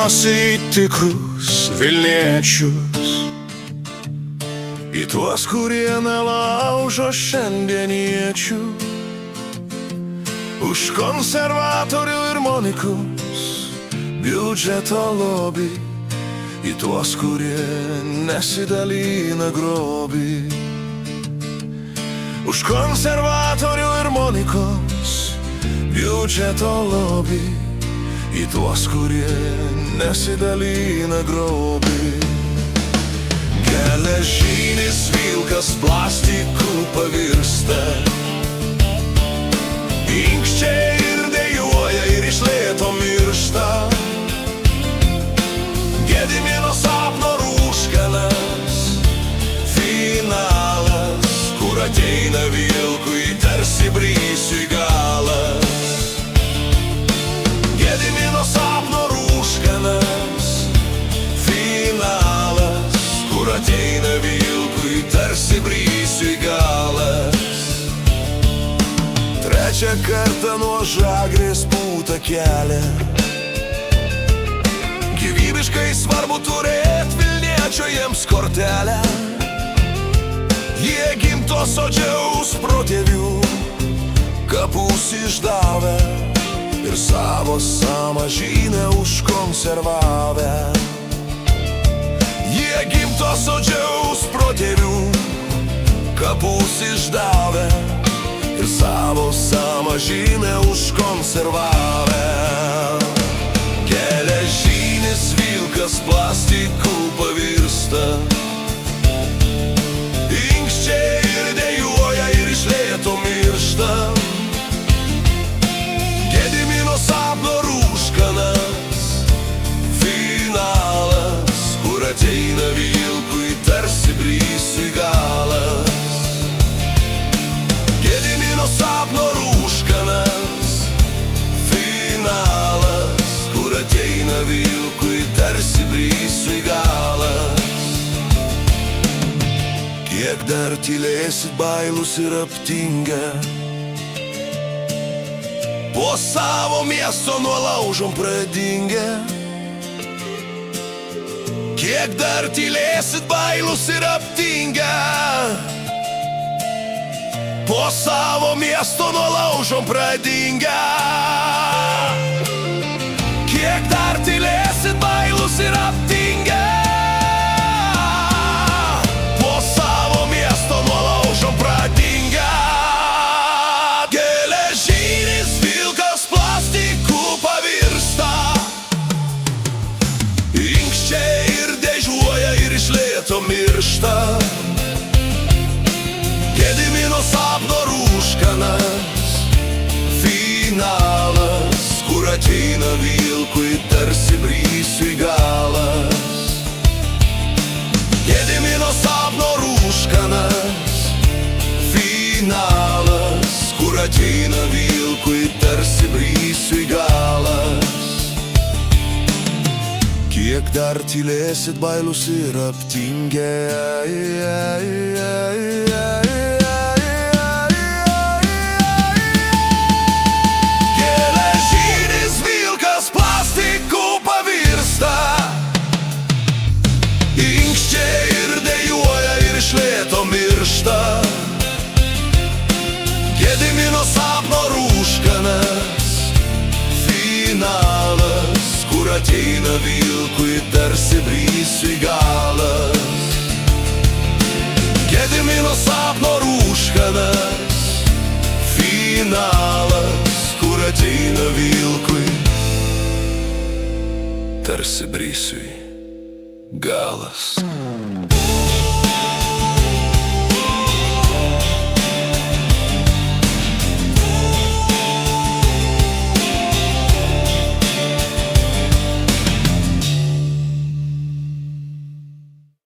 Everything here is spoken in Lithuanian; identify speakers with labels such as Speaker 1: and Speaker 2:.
Speaker 1: Pirmiausiai tikrus Vilniečius, į tuos, kurie nelaužo šiandieniečių, už konservatorių ir Monikus biudžeto lobį, į tuos, kurie nesidalina grobį. Už konservatorių ir Monikos biudžeto lobį, į tuos, kurie nesidalina grobį. Geležinis vilkas plastiku pavirsta, inkščiai ir dejuoja ir iš lėto miršta. Gedimino sapno rūškanas, finalas, kur ateina vilkui tarsi brisiui galas. Gedimino sapno rūškanas, finalas, kur ateina vilkui tarsi brisiui galas. Trečią kartą nuo Žagrės pūtą kelią, gyvybiškai svarbu turėt Vilniečio jiems kortelę. Jie gimto sodžiaus protėvių kapus išdavę ir savo sąmažynę užkonservavę. Jie gimto sodžiaus protėvių kapus išdavę ir savo sąmažynę užkonservavę. Geležinis vilkas plastiku pavirsta, inkščiai ir dejuoja ir iš lėto miršta. Gedimino sapno rūškanas, finalas, kur ateina vilkui tarsi brisiui galas. Gedimino sapno rūškanas, finalas, kur ateina vilkui tarsi brisiui galas. Kiek dar tylėsit bailūs ir aptingę, po savo miesto nuo laužom pradingę? Kiek dar tylėsit bailūs ir aptingę, po savo miesto nuo laužom pradingę? Kiek dar tylėsit bailūs ir aptingę, po savo miesto nuo laužom pradingę? Geležinis vilkas plastiku pavirsta, inkščiai ir dejuoja ir iš lėto miršta. Gedimino sapno rūškanas, finalas, kur ateina vilkui tarsi brisiui galas. Gedimino sapno rūškanas, finalas, kur ateina vilkui tarsi brisiui galas. Kiek dar tylėsit bailūs ir aptingę, geležinis vilkas plastiku pavirsta, inkščiai ir dejuoja ir iš lėto miršta. Gedimino sapno rūškanas, finalas, kur ateina vilkui tarsi brisiui galas. Gedimino sapno rūškanas, finalas, kur ateina vilkui tarsi brisiui galas.